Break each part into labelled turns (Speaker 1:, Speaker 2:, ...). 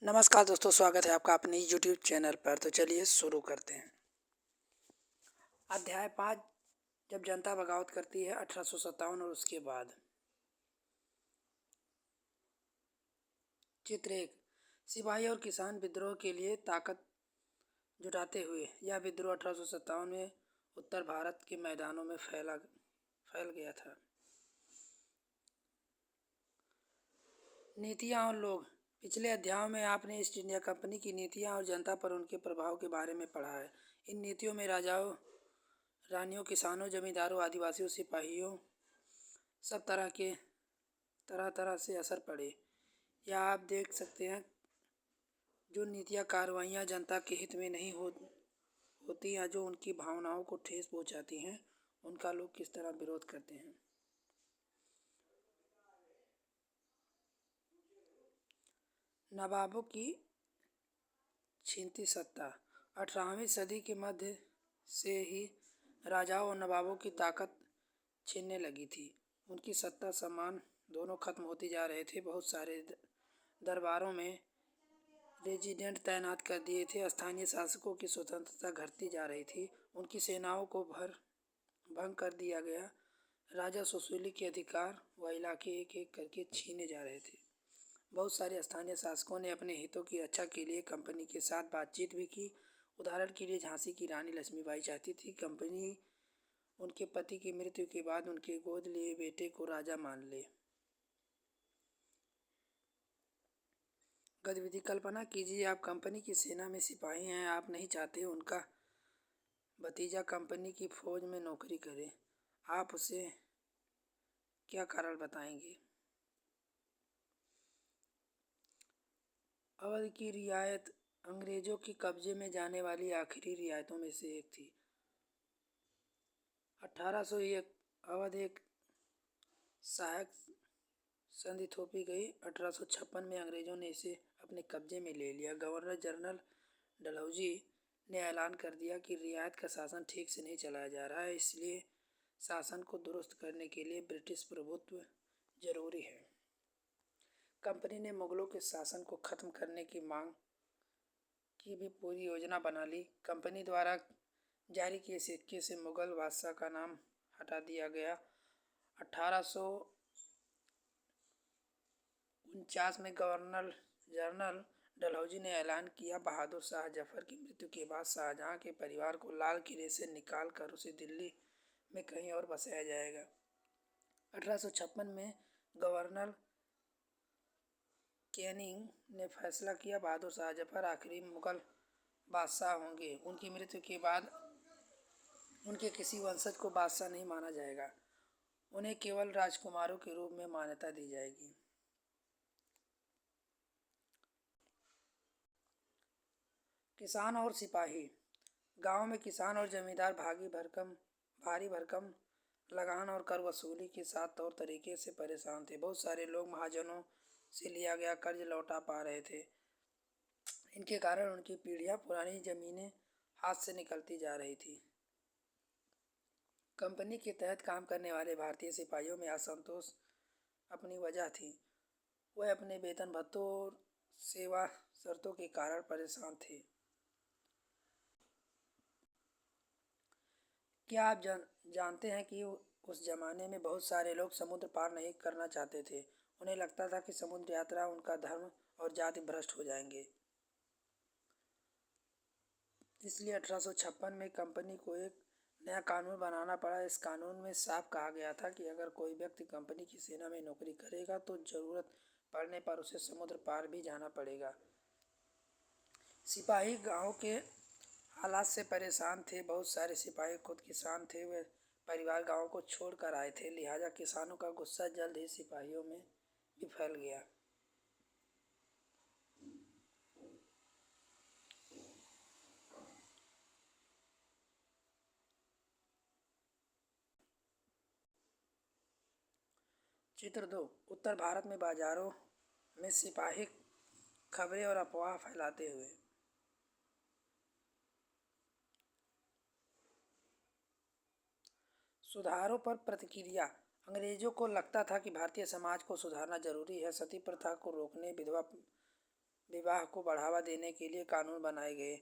Speaker 1: नमस्कार दोस्तों, स्वागत है आपका अपने यूट्यूब चैनल पर। तो चलिए शुरू करते हैं। अध्याय 5, जब जनता बगावत करती है 1857 और उसके बाद। चित्र 1, सिपाही और किसान विद्रोह के लिए ताकत जुटाते हुए। यह विद्रोह 1857 में उत्तर भारत के मैदानों में फैल गया था। नीतियाँ और लोग। पिछले अध्यायों में आपने ईस्ट इंडिया कंपनी की नीतियाँ और जनता पर उनके प्रभाव के बारे में पढ़ा है। इन नीतियों में राजाओं, रानियों, किसानों, जमींदारों, आदिवासियों, सिपाहियों, सब तरह तरह से असर पड़े। या आप देख सकते हैं जो नीतियाँ कार्रवाइयाँ जनता के हित में नहीं होती या जो उनकी भावनाओं को ठेस पहुँचाती हैं, उनका लोग किस तरह विरोध करते हैं। नवाबों की छीनती सत्ता। 18वीं सदी के मध्य से ही राजाओं और नवाबों की ताकत छीनने लगी थी। उनकी सत्ता सम्मान दोनों खत्म होती जा रहे थे। बहुत सारे दरबारों में रेजिडेंट तैनात कर दिए थे। स्थानीय शासकों की स्वतंत्रता घटती जा रही थी। उनकी सेनाओं को भंग कर दिया गया। राजस्व वसूली के अधिकार व इलाके एक एक करके छीने जा रहे थे। बहुत सारे स्थानीय शासकों ने अपने हितों की रक्षा के लिए कंपनी के साथ बातचीत भी की। उदाहरण के लिए झांसी की रानी लक्ष्मीबाई चाहती थी कंपनी उनके पति की मृत्यु के बाद उनके गोद लिए बेटे को राजा मान ले। गतिविधि। कल्पना कीजिए आप कंपनी की सेना में सिपाही हैं। आप नहीं चाहते उनका भतीजा कंपनी की फौज में नौकरी करे। आप उसे क्या कारण बताएंगे? अवध की रियायत अंग्रेजों के कब्जे में जाने वाली आखिरी रियायतों में से एक थी। 1801 अवध एक सहायक संधि थोपी गई। 1856 में अंग्रेजों ने इसे अपने कब्जे में ले लिया। गवर्नर जनरल डलहौजी ने ऐलान कर दिया कि रियायत का शासन ठीक से नहीं चलाया जा रहा है, इसलिए शासन को दुरुस्त करने के लिए ब्रिटिश प्रभुत्व जरूरी है। कंपनी ने मुगलों के शासन को खत्म करने की मांग की भी पूरी योजना बना ली। कंपनी द्वारा जारी किए सिक्के से मुगल बादशाह का नाम हटा दिया गया। 1849 में गवर्नर जनरल डलहौजी ने ऐलान किया, बहादुर शाह जफर की मृत्यु के बाद शाहजहां के परिवार को लाल किले से निकाल कर उसे दिल्ली में कहीं और बसाया जाएगा। 1856 में गवर्नर कैनिंग ने फैसला किया, बहादुर शाह जफर आखिरी मुगल बादशाह होंगे। उनकी मृत्यु के बाद उनके किसी वंशज को बादशाह नहीं माना जाएगा। उन्हें केवल राजकुमारों के रूप में मान्यता दी जाएगी। किसान और सिपाही। गांव में किसान और जमींदार भारी भरकम लगान और कर वसूली के साथ तौर तरीके से परेशान थे। बहुत सारे लोग महाजनों से लिया गया कर्ज लौटा पा रहे थे। इनके कारण उनकी पीढ़ियां पुरानी जमीनें हाथ से निकलती जा रही थी। कंपनी के तहत काम करने वाले भारतीय सिपाहियों में असंतोष अपनी वजह थी। वह अपने वेतन भत्तों और सेवा शर्तों के कारण परेशान थे। क्या आप जानते हैं कि उस जमाने में बहुत सारे लोग समुद्र पार नहीं करना चाहते थे। उन्हें लगता था कि समुद्र यात्रा उनका धर्म और जाति भ्रष्ट हो जाएंगे। इसलिए 1856 में कंपनी को एक नया कानून बनाना पड़ा। इस कानून में साफ कहा गया था कि अगर कोई व्यक्ति कंपनी की सेना में नौकरी करेगा तो जरूरत पड़ने पर उसे समुद्र पार भी जाना पड़ेगा। सिपाही गांव के हालात से परेशान थे। बहुत सारे सिपाही खुद किसान थे। वे परिवार गांव को छोड़कर आए थे। लिहाजा किसानों का गुस्सा जल्द ही सिपाहियों में भी फैल गया। चित्र 2, उत्तर भारत में बाजारों में सिपाही खबरें और अफवाह फैलाते हुए। सुधारों पर प्रतिक्रिया। अंग्रेजों को लगता था कि भारतीय समाज को सुधारना जरूरी है। सती प्रथा को रोकने, विधवा विवाह को बढ़ावा देने के लिए कानून बनाए गए।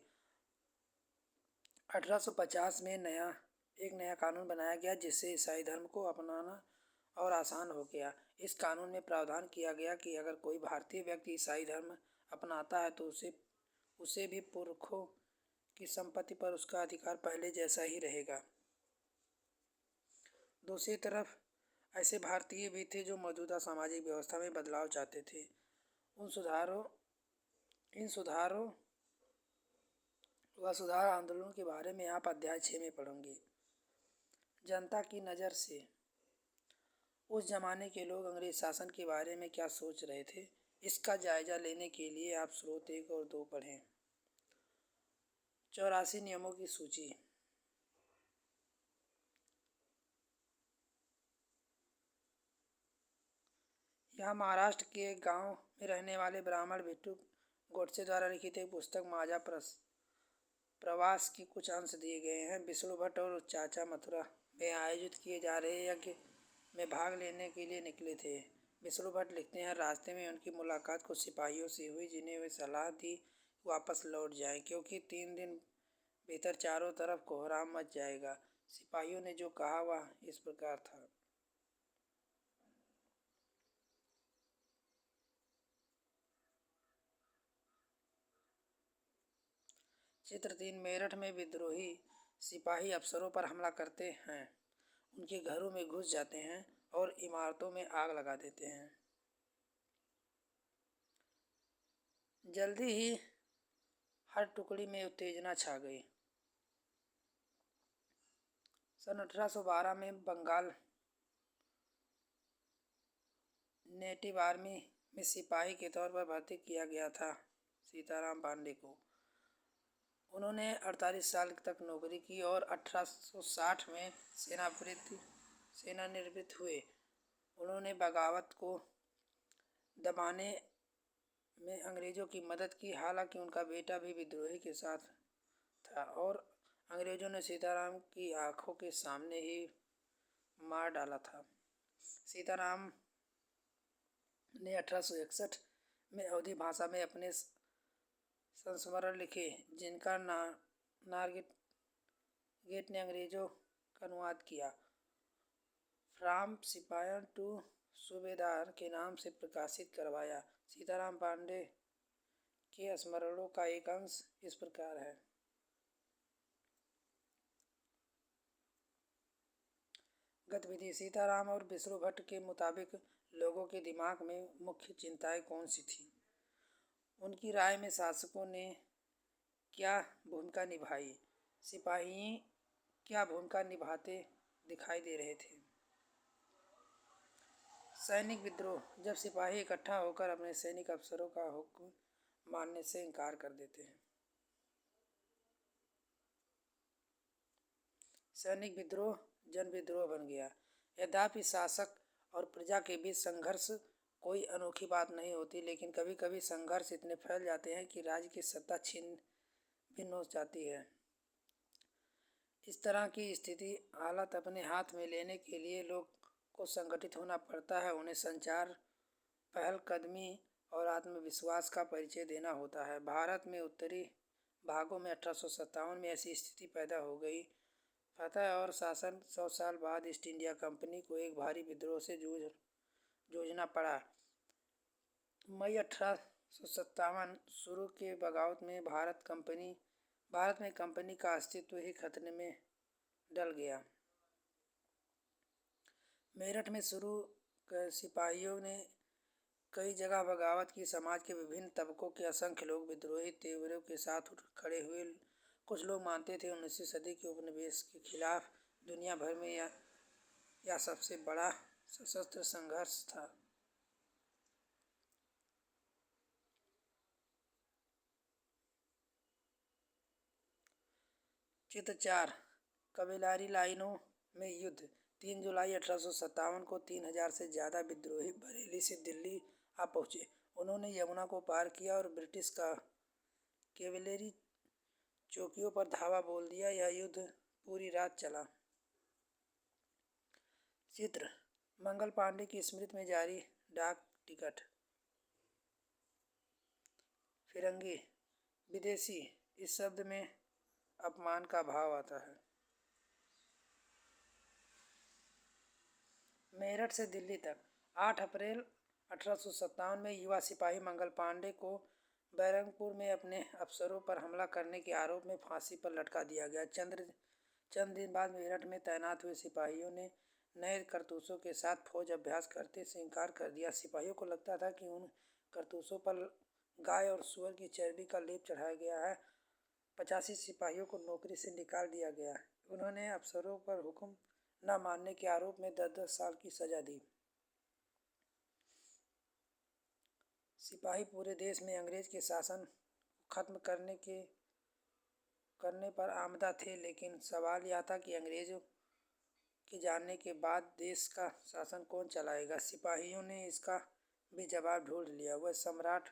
Speaker 1: 1850 में एक नया कानून बनाया गया जिससे ईसाई धर्म को अपनाना और आसान हो गया। इस कानून में प्रावधान किया गया कि अगर कोई भारतीय व्यक्ति ईसाई धर्म अपनाता है तो उसे भी पुरखों की संपत्ति पर उसका अधिकार पहले जैसा ही रहेगा। दूसरी तरफ ऐसे भारतीय भी थे जो मौजूदा सामाजिक व्यवस्था में बदलाव चाहते थे। इन सुधारों व सुधार आंदोलनों के बारे में आप अध्याय 6 में पढ़ेंगे। जनता की नज़र से उस जमाने के लोग अंग्रेज शासन के बारे में क्या सोच रहे थे, इसका जायजा लेने के लिए आप स्रोत 1 और 2 पढ़ें। 84 नियमों की सूची। यह महाराष्ट्र के एक गांव में रहने वाले ब्राह्मण बिट्टू गोडसे द्वारा लिखित एक पुस्तक माझा प्रवास की कुछ अंश दिए गए हैं। विष्णु भट्ट और चाचा मथुरा में आयोजित किए जा रहे यज्ञ में भाग लेने के लिए निकले थे। विष्णु भट्ट लिखते हैं, रास्ते में उनकी मुलाकात कुछ सिपाहियों से हुई जिन्हें वे सलाह दी वापस लौट जाएं क्योंकि 3 दिन भीतर चारों तरफ कोहराम मच जाएगा। सिपाहियों ने जो कहा वह इस प्रकार था। चित्र 3। मेरठ में विद्रोही सिपाही अफसरों पर हमला करते हैं, उनके घरों में घुस जाते हैं और इमारतों में आग लगा देते हैं। जल्दी ही हर टुकड़ी में उत्तेजना छा गई। सन 1812 में बंगाल नेटिव आर्मी में सिपाही के तौर पर भर्ती किया गया था सीताराम पांडे को। उन्होंने 48 साल तक नौकरी की और 1860 में सेवानिवृत्त हुए। उन्होंने बगावत को दबाने में अंग्रेज़ों की मदद की, हालांकि उनका बेटा भी विद्रोही के साथ था और अंग्रेज़ों ने सीताराम की आंखों के सामने ही मार डाला था। सीताराम ने 1861 में अवधी भाषा में अपने संस्मरण लिखे जिनका नारगेट ने अंग्रेज़ों का अनुवाद किया। फ्रॉम सिपाही टू सूबेदार के नाम से प्रकाशित करवाया। सीताराम पांडे के स्मरणों का एक अंश इस प्रकार है। गतिविधि। सीताराम और विष्णु भट्ट के मुताबिक लोगों के दिमाग में मुख्य चिंताएं कौन सी थी? उनकी राय में शासकों ने क्या भूमिका निभाई? सिपाही क्या भूमिका निभाते दिखाई दे रहे थे? सैनिक विद्रोह। जब सिपाही इकट्ठा होकर अपने सैनिक अफसरों का हुक्म मानने से इनकार कर देते हैं। सैनिक विद्रोह जन विद्रोह बन गया। यद्यपि शासक और प्रजा के बीच संघर्ष कोई अनोखी बात नहीं होती, लेकिन कभी कभी संघर्ष इतने फैल जाते हैं कि राज्य की सत्ता छिन्न भिन्न हो जाती है। इस तरह की स्थिति हालत अपने हाथ में लेने के लिए लोग को संगठित होना पड़ता है। उन्हें संचार, पहलकदमी और आत्मविश्वास का परिचय देना होता है। भारत में उत्तरी भागों में 1857 में ऐसी स्थिति पैदा हो गई। फतह और शासन 100 साल बाद ईस्ट इंडिया कंपनी को एक भारी विद्रोह से जूझना पड़ा। मई 1857 शुरू के बगावत में भारत में कंपनी का अस्तित्व ही खतरे में डल गया। मेरठ में शुरू सिपाहियों ने कई जगह बगावत की। समाज के विभिन्न तबकों के असंख्य लोग विद्रोही तेवरों के साथ उठ खड़े हुए। कुछ लोग मानते थे 19वीं सदी के उपनिवेश के खिलाफ दुनिया भर में यह सबसे बड़ा सशस्त्र संघर्ष था। चित्र 4। कबीलारी लाइनों में युद्ध। 3 जुलाई 1857 को 3000 से ज़्यादा विद्रोही बरेली से दिल्ली आ पहुँचे। उन्होंने यमुना को पार किया और ब्रिटिश का कैवेलरी चौकियों पर धावा बोल दिया। यह युद्ध पूरी रात चला। चित्र। मंगल पांडे की स्मृति में जारी डाक टिकट। फिरंगी, विदेशी इस शब्द में अपमान का भाव आता है। मेरठ से दिल्ली तक 8 अप्रैल 1857 में युवा सिपाही मंगल पांडे को बैरकपुर में अपने अफसरों पर हमला करने के आरोप में फांसी पर लटका दिया गया। चंद दिन बाद मेरठ में तैनात हुए सिपाहियों ने नए कारतूसों के साथ फौज अभ्यास करते से इनकार कर दिया। सिपाहियों को लगता था कि उन कारतूसों पर गाय और सूअर की चर्बी का लेप चढ़ाया गया है। 85 सिपाहियों को नौकरी से निकाल दिया गया। उन्होंने अफसरों पर हुक्म न मानने के आरोप में 10-10 साल की सजा दी। सिपाही पूरे देश में अंग्रेज के शासन को खत्म करने पर आमदा थे, लेकिन सवाल यह था कि अंग्रेजों के जाने के बाद देश का शासन कौन चलाएगा। सिपाहियों ने इसका भी जवाब ढूंढ लिया। वह सम्राट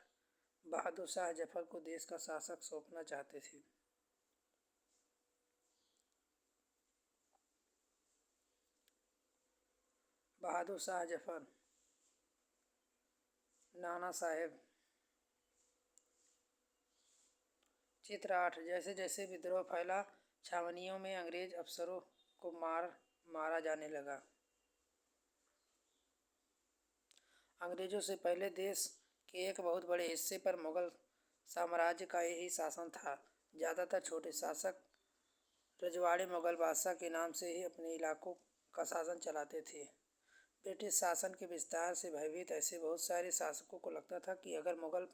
Speaker 1: बहादुर शाह जफर को देश का शासक सौंपना चाहते थे। बहादुर शाह जफर, नाना साहेब। चित्र 8। जैसे जैसे विद्रोह फैला, छावनियों में अंग्रेज अफसरों को मारा जाने लगा। अंग्रेजों से पहले देश के एक बहुत बड़े हिस्से पर मुगल साम्राज्य का यही शासन था। ज़्यादातर छोटे शासक रजवाड़े मुगल बादशाह के नाम से ही अपने इलाकों का शासन चलाते थे। ब्रिटिश शासन के विस्तार से भयभीत ऐसे बहुत सारे शासकों को लगता था कि अगर मुगल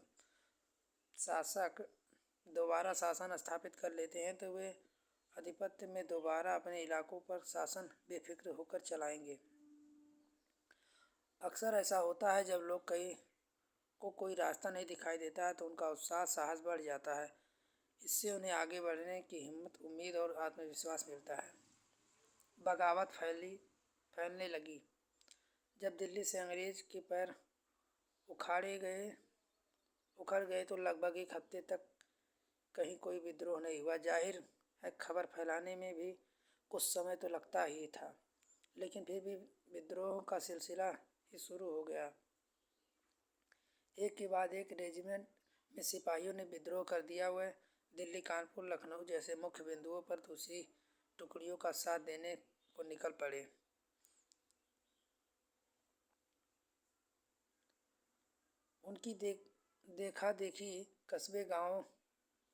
Speaker 1: शासक दोबारा शासन स्थापित कर लेते हैं तो वे आधिपत्य में दोबारा अपने इलाकों पर शासन बेफिक्र होकर चलाएंगे। अक्सर ऐसा होता है, जब लोग कोई रास्ता नहीं दिखाई देता है तो उनका उत्साह साहस बढ़ जाता है। इससे उन्हें आगे बढ़ने की हिम्मत, उम्मीद और आत्मविश्वास मिलता है। बगावत फैलने लगी। जब दिल्ली से अंग्रेज के पैर उखड़ गए तो लगभग एक हफ्ते तक कहीं कोई विद्रोह नहीं हुआ। जाहिर है खबर फैलाने में भी कुछ समय तो लगता ही था, लेकिन फिर भी विद्रोह का सिलसिला ही शुरू हो गया। एक के बाद एक रेजिमेंट में सिपाहियों ने विद्रोह कर दिया। वह दिल्ली, कानपुर, लखनऊ जैसे मुख्य बिंदुओं पर दूसरी टुकड़ियों का साथ देने को निकल पड़े। उनकी देखा देखी कस्बे गांव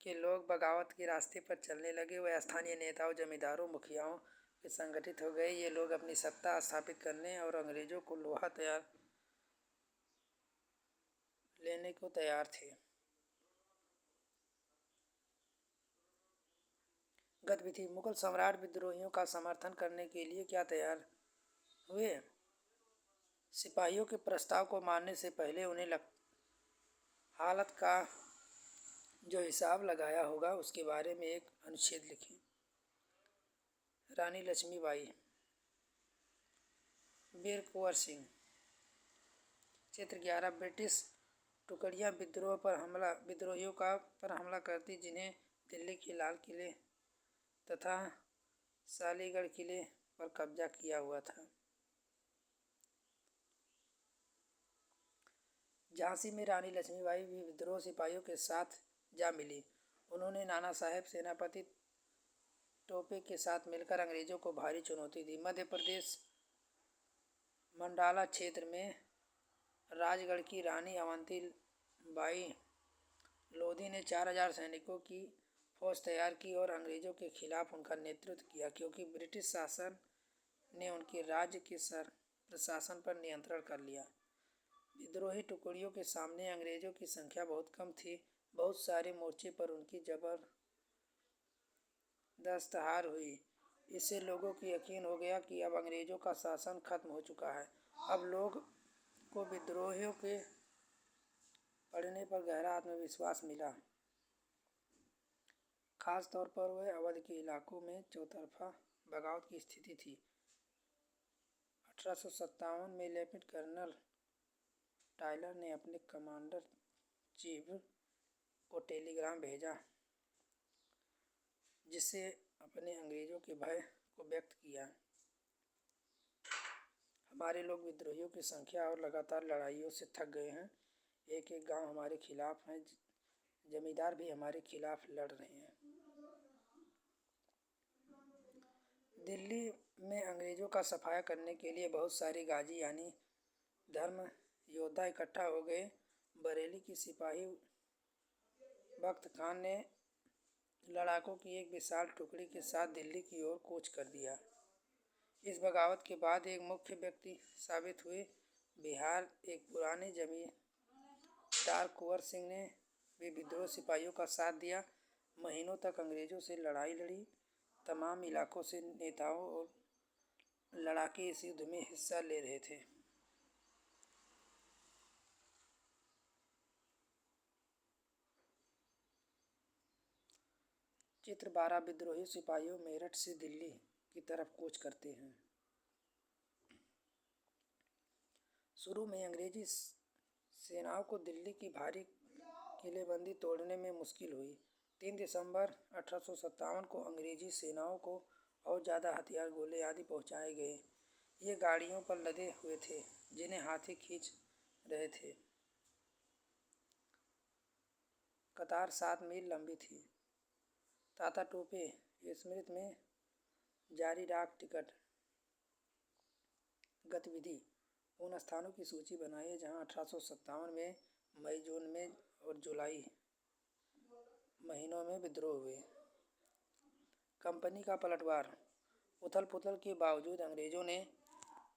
Speaker 1: के लोग बगावत के रास्ते पर चलने लगे। वह स्थानीय नेताओं, जमींदारों, मुखियाओं के संगठित हो गए। ये लोग अपनी सत्ता स्थापित करने और अंग्रेजों को लोहा लेने को तैयार थे। गतिविधि। मुगल सम्राट विद्रोहियों का समर्थन करने के लिए क्या तैयार हुए। सिपाहियों के प्रस्ताव को मानने से पहले उन्हें हालत का जो हिसाब लगाया होगा उसके बारे में एक अनुच्छेद लिखें। रानी लक्ष्मीबाई, वीर कुंवर सिंह। चित्र 11। ब्रिटिश टुकड़ियां विद्रोहियों पर हमला करती, जिन्हें दिल्ली के लाल किले तथा सालीगढ़ किले पर कब्जा किया हुआ था। झांसी में रानी लक्ष्मीबाई भी विद्रोह सिपाहियों के साथ जा मिली। उन्होंने नाना साहेब सेनापति टोपे के साथ मिलकर अंग्रेजों को भारी चुनौती दी। मध्य प्रदेश मंडाला क्षेत्र में राजगढ़ की रानी अवंती बाई लोधी ने 4000 सैनिकों की फौज तैयार की और अंग्रेजों के खिलाफ उनका नेतृत्व किया। क्योंकि ब्रिटिश शासन ने उनके राज्य के प्रशासन पर नियंत्रण कर लिया, विद्रोही टुकड़ियों के सामने अंग्रेजों की संख्या बहुत कम थी। बहुत सारे मोर्चे पर उनकी जबरदस्त हार हुई। इससे लोगों को यकीन हो गया कि अब अंग्रेजों का शासन खत्म हो चुका है। अब लोग को विद्रोहियों के पड़ने पर गहरा आत्मविश्वास मिला। खास तौर पर वह अवध के इलाकों में चौतरफा बगावत की स्थिति थी। 1857 में लेफ्टिनेंट कर्नल टायलर ने अपने कमांडर चीफ को टेलीग्राम भेजा, जिससे अपने अंग्रेजों के भय को व्यक्त किया। हमारे लोग विद्रोहियों की संख्या और लगातार लड़ाइयों से थक गए हैं। एक एक गांव हमारे खिलाफ है। जमींदार भी हमारे खिलाफ लड़ रहे हैं। दिल्ली में अंग्रेजों का सफाया करने के लिए बहुत सारे गाजी यानी धर्म योद्धा इकट्ठा हो गए। बरेली की सिपाही बख्त खान ने लड़ाकों की एक विशाल टुकड़ी के साथ दिल्ली की ओर कूच कर दिया। इस बगावत के बाद एक मुख्य व्यक्ति साबित हुए बिहार एक पुराने जमींदार कुंवर सिंह ने भी विद्रोह सिपाहियों का साथ दिया। महीनों तक अंग्रेजों से लड़ाई लड़ी। तमाम इलाकों से नेताओं और लड़ाके इस युद्ध में हिस्सा ले रहे थे। चित्र 12 विद्रोही सिपाहियों मेरठ से दिल्ली की तरफ कूच करते हैं। शुरू में अंग्रेजी सेनाओं को दिल्ली की भारी किलेबंदी तोड़ने में मुश्किल हुई। 3 दिसंबर 1857 को अंग्रेजी सेनाओं को और ज़्यादा हथियार, गोले आदि पहुंचाए गए। ये गाड़ियों पर लदे हुए थे जिन्हें हाथी खींच रहे थे। कतार 7 मील लंबी थी। ताता टोपे स्मृति में जारी डाक टिकट गतिविधि उन स्थानों की सूची बनाइए जहां 1857 में मई, जून में और जुलाई महीनों में विद्रोह हुए। कंपनी का पलटवार। उथल पुथल के बावजूद अंग्रेजों ने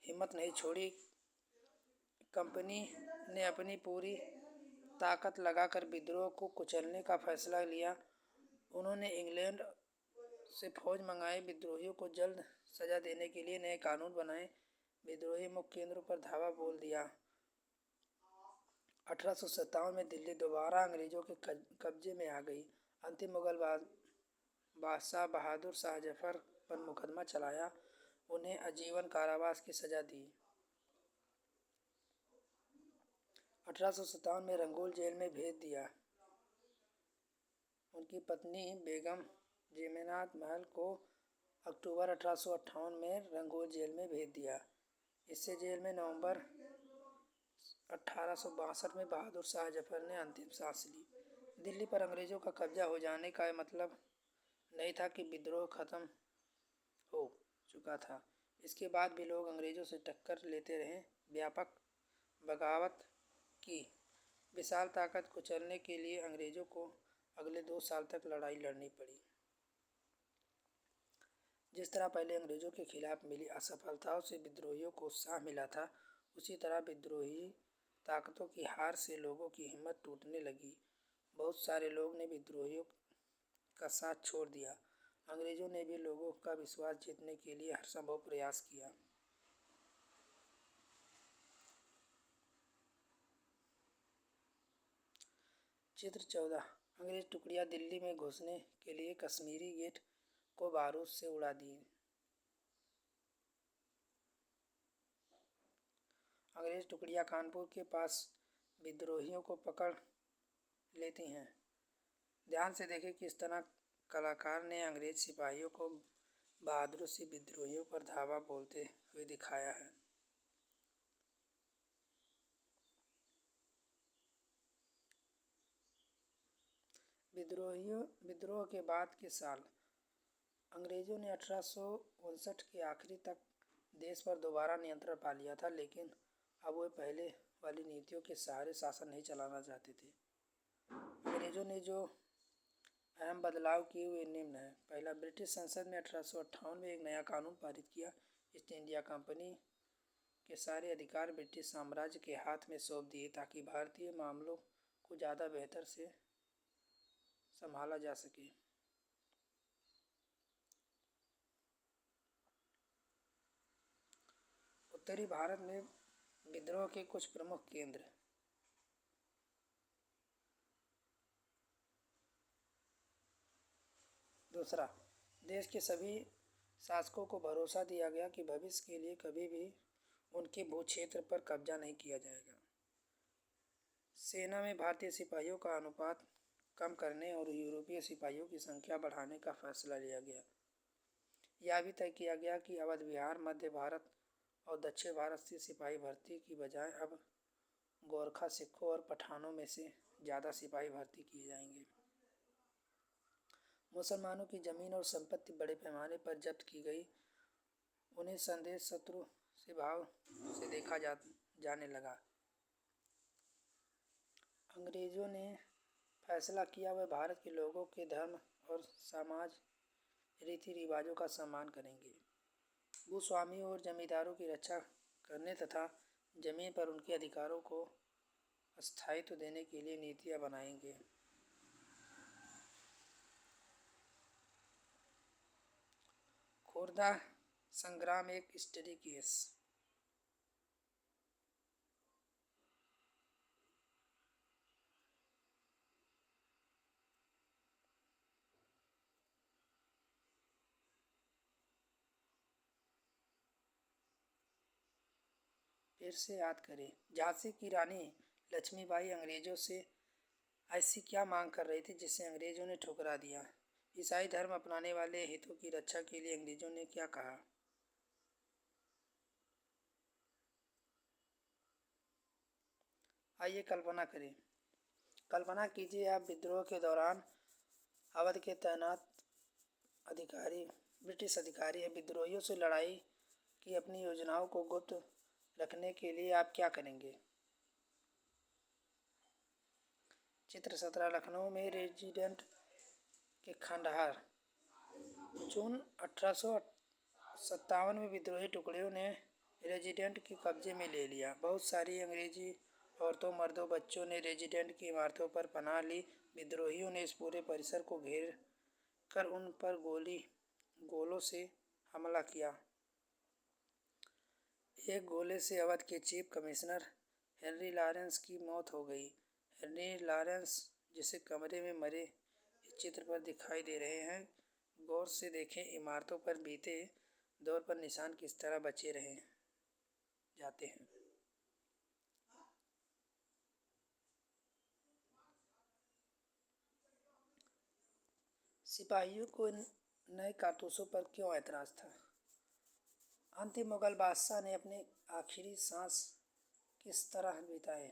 Speaker 1: हिम्मत नहीं छोड़ी। कंपनी ने अपनी पूरी ताकत लगाकर विद्रोह को कुचलने का फैसला लिया। उन्होंने इंग्लैंड से फौज मंगाई, विद्रोहियों को जल्द सजा देने के लिए नए कानून बनाए, विद्रोही मुख्य केंद्रों पर धावा बोल दिया। 1857 में दिल्ली दोबारा अंग्रेजों के कब्जे में आ गई। अंतिम मुगल बादशाह बहादुर शाह जफर पर मुकदमा चलाया, उन्हें आजीवन कारावास की सजा दी। 1857 में रंगूल जेल में भेज दिया। उनकी पत्नी बेगम जेमेनात महल को अक्टूबर 1858 में रंगूल जेल में भेज दिया। इससे जेल में नवंबर 1862 में बहादुर शाह जफर ने अंतिम सांस ली। दिल्ली पर अंग्रेजों का कब्जा हो जाने का मतलब नहीं था कि विद्रोह खत्म हो चुका था। इसके बाद भी लोग अंग्रेजों से टक्कर लेते रहे। व्यापक बगावत की विशाल ताकत कुचलने के लिए अंग्रेजों को अगले 2 साल तक लड़ाई लड़नी पड़ी। जिस तरह पहले अंग्रेजों के खिलाफ मिली असफलताओं से विद्रोहियों को उत्साह मिला था, उसी तरह विद्रोही ताकतों की हार से लोगों की हिम्मत टूटने लगी। बहुत सारे लोग ने विद्रोहियों का साथ छोड़ दिया। अंग्रेजों ने भी लोगों का विश्वास जीतने के लिए हर संभव प्रयास किया। चित्र 14 अंग्रेज टुकड़ियां दिल्ली में घुसने के लिए कश्मीरी गेट को बारूद से उड़ा दी। अंग्रेज टुकड़ियां कानपुर के पास विद्रोहियों को पकड़ लेती हैं। ध्यान से देखें किस तरह कलाकार ने अंग्रेज सिपाहियों को बहादुरी से विद्रोहियों पर धावा बोलते हुए दिखाया है। विद्रोह के बाद के साल। अंग्रेजों ने 1859 के आखिरी तक देश पर दोबारा नियंत्रण पा लिया था, लेकिन अब वे पहले वाली नीतियों के सहारे शासन नहीं चलाना चाहते थे। अंग्रेजों ने जो अहम बदलाव किए हुए निम्न है। पहला, ब्रिटिश संसद ने 1858 में एक नया कानून पारित किया। ईस्ट इंडिया कंपनी के सारे अधिकार ब्रिटिश साम्राज्य के हाथ में सौंप दिए ताकि भारतीय मामलों को ज़्यादा बेहतर से संभाला जा सके। उत्तरी भारत में विद्रोह के कुछ प्रमुख केंद्र। दूसरा, देश के सभी शासकों को भरोसा दिया गया कि भविष्य के लिए कभी भी उनके भू क्षेत्र पर कब्जा नहीं किया जाएगा। सेना में भारतीय सिपाहियों का अनुपात कम करने और यूरोपीय सिपाहियों की संख्या बढ़ाने का फैसला लिया गया। यह भी तय किया गया कि अवध बिहार, मध्य भारत और दक्षिण भारत से सिपाही भर्ती की बजाय अब गोरखा, सिखों और पठानों में से ज़्यादा सिपाही भर्ती किए जाएंगे। मुसलमानों की जमीन और संपत्ति बड़े पैमाने पर जब्त की गई। उन्हें संदेश शत्रु से भाव से देखा जाने लगा। अंग्रेजों ने फैसला किया वह भारत के लोगों के धर्म और समाज रीति रिवाजों का सम्मान करेंगे। भूस्वामियों और जमींदारों की रक्षा करने तथा जमीन पर उनके अधिकारों को स्थायित्व देने के लिए नीतियां बनाएंगे। खुर्दा संग्राम एक स्टडी केस। फिर से याद करें, झांसी की रानी लक्ष्मीबाई अंग्रेजों से ऐसी क्या मांग कर रही थी जिसे अंग्रेजों ने ठुकरा दिया? ईसाई धर्म अपनाने वाले हितों की रक्षा के लिए अंग्रेजों ने क्या कहा? आइए कल्पना करें। कल्पना कीजिए आप विद्रोह के दौरान अवध के तैनात अधिकारी ब्रिटिश अधिकारी हैं। विद्रोहियों से लड़ाई की अपनी योजनाओं को गुप्त रखने के लिए आप क्या करेंगे? चित्र 17 लखनऊ में रेजिडेंट के खंडहर। जून 1857 में विद्रोही टुकड़ियों ने रेजिडेंट के कब्जे में ले लिया। बहुत सारी अंग्रेजी औरतों, मर्दों, बच्चों ने रेजिडेंट की इमारतों पर पनाह ली। विद्रोहियों ने इस पूरे परिसर को घेर कर उन पर गोलों से हमला किया। एक गोले से अवध के चीफ कमिश्नर हेनरी लॉरेंस की मौत हो गई। हेनरी लॉरेंस, जिसे कमरे में मरे इस चित्र पर दिखाई दे रहे हैं, गौर से देखें इमारतों पर बीते दौर पर निशान किस तरह बचे रहे जाते हैं। सिपाहियों को नए कारतूसों पर क्यों ऐतराज था? अंतिम मुगल बादशाह ने अपने आखिरी सांस किस तरह बिताए?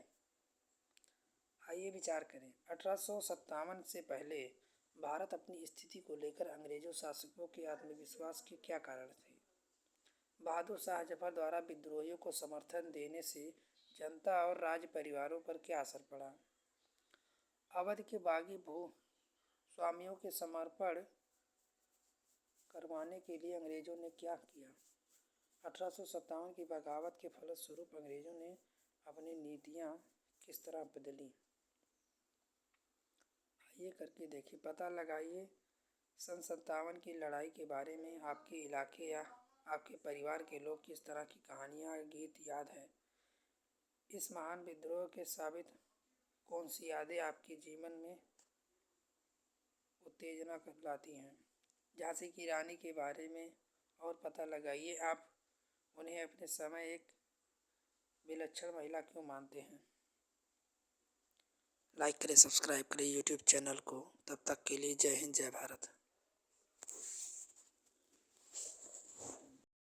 Speaker 1: आइए विचार करें। 1857 से पहले भारत अपनी स्थिति को लेकर अंग्रेजों शासकों के आत्मविश्वास के क्या कारण थे? बहादुर शाह जफर द्वारा विद्रोहियों को समर्थन देने से जनता और राज परिवारों पर क्या असर पड़ा? अवध के बागी स्वामियों के समर्पण करवाने के लिए अंग्रेजों ने क्या किया? 1857 की बगावत के फलस्वरूप अंग्रेजों ने अपनी नीतियां किस तरह बदली? आइए करके देखिए, पता लगाइए। सन 57 की लड़ाई के बारे में आपके इलाके या आपके परिवार के लोग किस तरह की कहानियाँ गीत याद है? इस महान विद्रोह के साबित कौन सी यादें आपके जीवन में उत्तेजना लाती हैं? झांसी की रानी के बारे में और पता लगाइए। आप उन्हें अपने समय एक विलक्षण महिला क्यों मानते हैं? लाइक करें, सब्सक्राइब करें यूट्यूब चैनल को। तब तक के लिए जय हिंद, जय भारत।